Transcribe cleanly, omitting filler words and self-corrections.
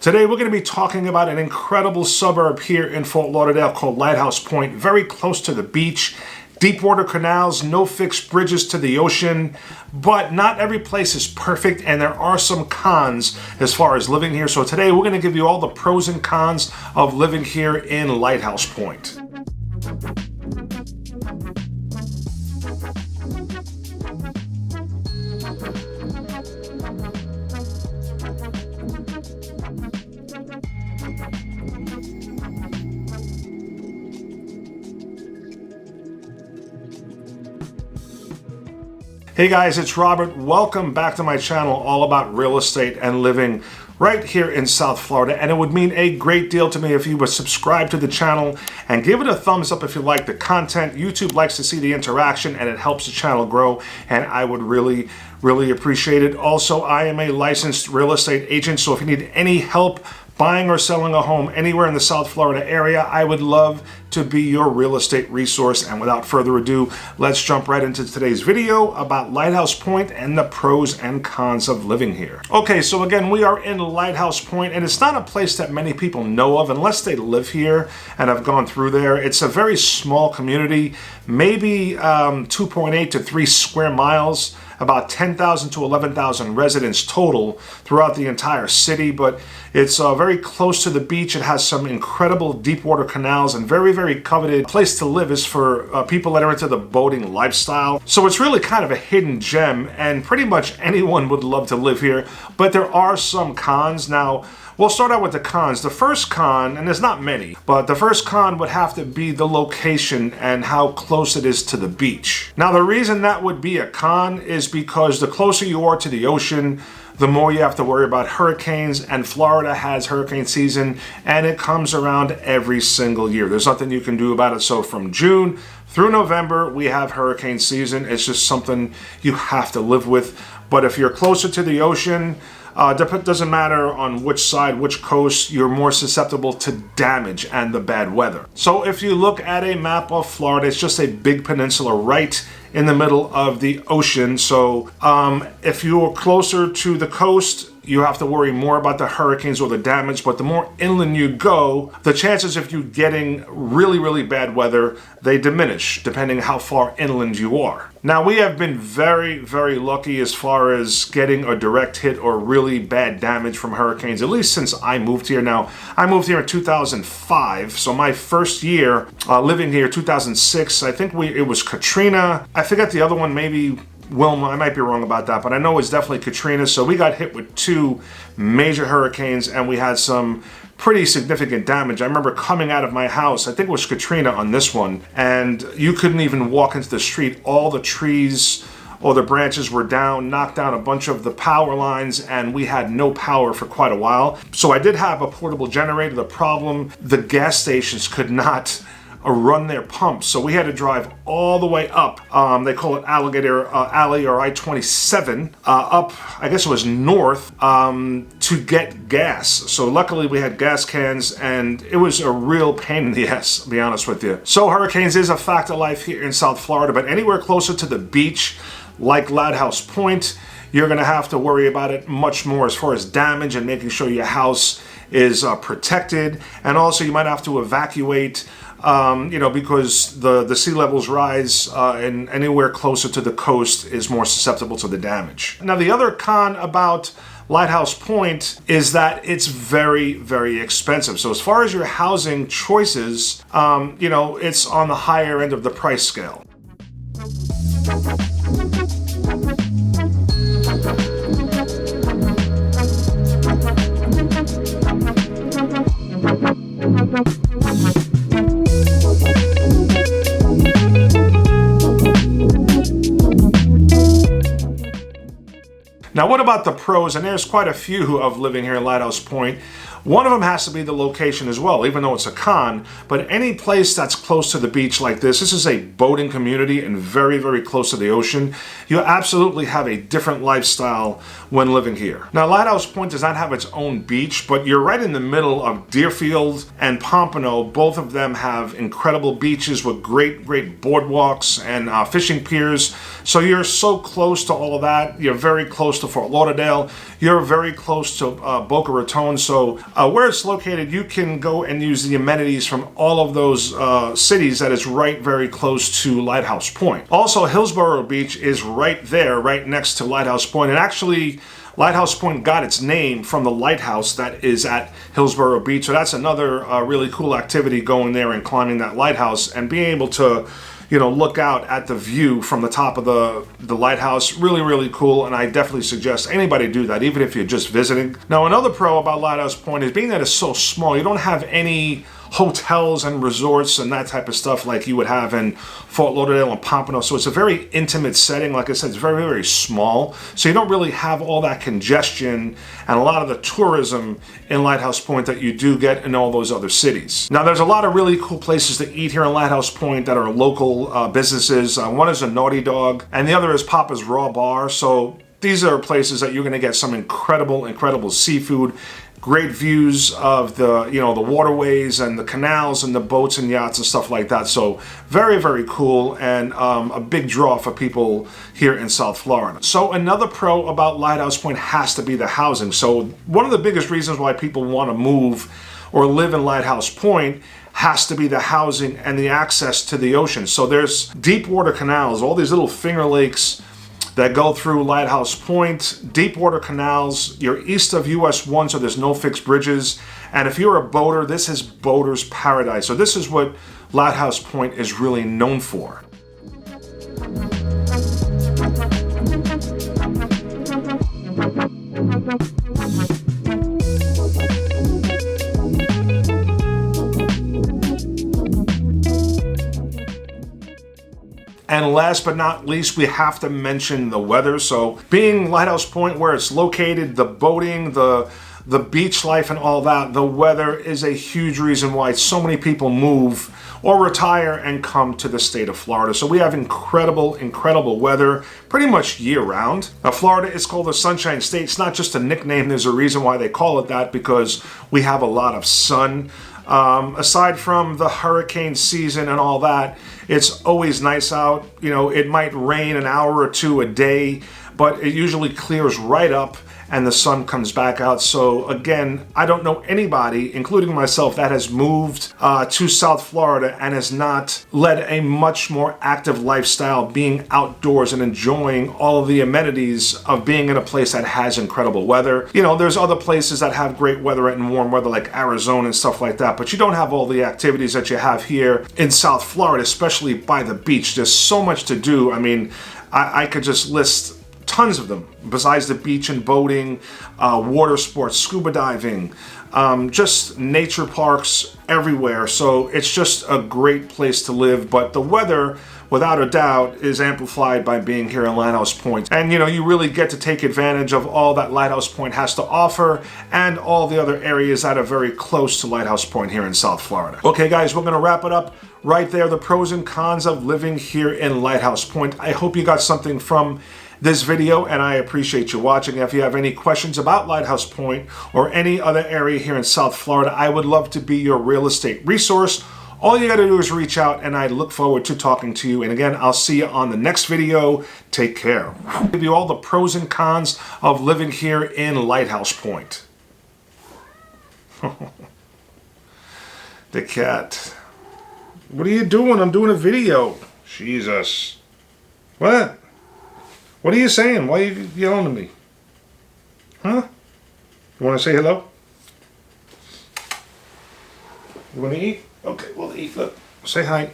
Today we're going to be talking about an incredible suburb here in Fort Lauderdale called Lighthouse Point, very close to the beach. Deep water canals, no fixed bridges to the ocean, but not every place is perfect and there are some cons as far as living here. So today we're going to give you all the pros and cons of living here in Lighthouse Point. Hey guys, it's Robert. Welcome back to my channel all about real estate and living right here in South Florida. And it would mean a great deal to me if you would subscribe to the channel and give it a thumbs up if you like the content. YouTube likes to see the interaction and it helps the channel grow, and I would really appreciate it. Also, I am a licensed real estate agent, so if you need any help buying or selling a home anywhere in the South Florida area, I would love to be your real estate resource. And without further ado, let's jump right into today's video about Lighthouse Point and the pros and cons of living here. Okay, so again, we are in Lighthouse Point, and it's not a place that many people know of unless they live here and have gone through there. It's a very small community, maybe 2.8 to 3 square miles, about 10,000 to 11,000 residents total throughout the entire city, but it's very close to the beach. It has some incredible deep water canals and very coveted place to live is for people that are into the boating lifestyle. So it's really kind of a hidden gem, and pretty much anyone would love to live here, but there are some cons. Now, we'll start out with the cons. The first con, and there's not many, but the first con would have to be the location and how close it is to the beach. Now, the reason that would be a con is because the closer you are to the ocean, the more you have to worry about hurricanes, and Florida has hurricane season and it comes around every single year. There's nothing you can do about it. So from June through November, we have hurricane season. It's just something you have to live with. But if you're closer to the ocean, it doesn't matter on which side, which coast, you're more susceptible to damage and the bad weather. So if you look at a map of Florida, it's just a big peninsula right in the middle of the ocean. So if you're closer to the coast, you have to worry more about the hurricanes or the damage, but the more inland you go, the chances of you getting really bad weather, they diminish depending how far inland you are. Now, we have been very lucky as far as getting a direct hit or really bad damage from hurricanes, at least since I moved here. Now, I moved here in 2005, so my first year living here, 2006, I think it was Katrina. I forget the other one, maybe Wilma, I might be wrong about that, but I know it's definitely Katrina. So we got hit with 2 major hurricanes and we had some pretty significant damage. I remember coming out of my house, I think it was Katrina on this one, and you couldn't even walk into the street. All the trees, all the branches were down, knocked down a bunch of the power lines, and we had no power for quite a while. So I did have a portable generator. The problem, the gas stations could not run their pumps, so we had to drive all the way up. They call it Alligator Alley or I-27 up, I guess it was north, to get gas. So luckily we had gas cans, and it was a real pain in the ass, to be honest with you. So hurricanes is a fact of life here in South Florida, but anywhere closer to the beach, like Lighthouse Point, you're gonna have to worry about it much more as far as damage and making sure your house is protected. And also you might have to evacuate because the sea levels rise, and anywhere closer to the coast is more susceptible to the damage. Now, the other con about Lighthouse Point is that it's very expensive. So as far as your housing choices, it's on the higher end of the price scale. Now, what about the pros? And there's quite a few of living here in Lighthouse Point. One of them has to be the location as well, even though it's a con. But any place that's close to the beach like this is a boating community and very close to the ocean. You absolutely have a different lifestyle when living here. Now, Lighthouse Point does not have its own beach, but you're right in the middle of Deerfield and Pompano. Both of them have incredible beaches with great boardwalks and fishing piers. So you're so close to all of that. You're very close to Fort Lauderdale. You're very close to Boca Raton, so where it's located, you can go and use the amenities from all of those cities that is right very close to Lighthouse Point. Also, Hillsborough Beach is right there, right next to Lighthouse Point, and actually Lighthouse Point got its name from the lighthouse that is at Hillsborough Beach, so that's another really cool activity, going there and climbing that lighthouse and being able to, you know, look out at the view from the top of the lighthouse. Really, really cool, and I definitely suggest anybody do that, even if you're just visiting. Now, another pro about Lighthouse Point is being that it's so small, you don't have any hotels and resorts and that type of stuff like you would have in Fort Lauderdale and Pompano. So it's a very intimate setting. Like I said, it's very, very small. So you don't really have all that congestion and a lot of the tourism in Lighthouse Point that you do get in all those other cities. Now, there's a lot of really cool places to eat here in Lighthouse Point that are local businesses. One is a Naughty Dog, and the other is Papa's Raw Bar. So these are places that you're going to get some incredible seafood, great views of the, you know, the waterways and the canals and the boats and yachts and stuff like that. So very, very cool, and a big draw for people here in South Florida. So another pro about Lighthouse Point has to be the housing. So one of the biggest reasons why people want to move or live in Lighthouse Point has to be the housing and the access to the ocean. So there's deep water canals, all these little finger lakes that go through Lighthouse Point, deep water canals. You're east of US 1, so there's no fixed bridges. And if you're a boater, this is boater's paradise. So this is what Lighthouse Point is really known for. And last but not least, we have to mention the weather. So being Lighthouse Point, where it's located, the boating, the beach life and all that, the weather is a huge reason why so many people move or retire and come to the state of Florida. So we have incredible weather pretty much year round. Now, Florida is called the Sunshine State. It's not just a nickname. There's a reason why they call it that, because we have a lot of sun. Aside from the hurricane season and all that, it's always nice out. You know, it might rain an hour or two a day, but it usually clears right up and the sun comes back out. So again, I don't know anybody, including myself, that has moved to South Florida and has not led a much more active lifestyle, being outdoors and enjoying all of the amenities of being in a place that has incredible weather. You know, there's other places that have great weather and warm weather like Arizona and stuff like that, but you don't have all the activities that you have here in South Florida, especially by the beach. There's so much to do. I mean, I could just list tons of them besides the beach and boating, water sports, scuba diving, just nature parks everywhere. So it's just a great place to live. But the weather, without a doubt, is amplified by being here in Lighthouse Point. And you know, you really get to take advantage of all that Lighthouse Point has to offer and all the other areas that are very close to Lighthouse Point here in South Florida. Okay guys, we're gonna wrap it up right there. The pros and cons of living here in Lighthouse Point. I hope you got something from this video, and I appreciate you watching. If you have any questions about Lighthouse Point or any other area here in South Florida, I would love to be your real estate resource. All you gotta do is reach out, and I look forward to talking to you. And again, I'll see you on the next video. Take care. I'll give you all the pros and cons of living here in Lighthouse Point. The cat. What are you doing? I'm doing a video. Jesus. What? What are you saying? Why are you yelling at me? Huh? You want to say hello? You want to eat? Okay, we'll eat. Look, say hi.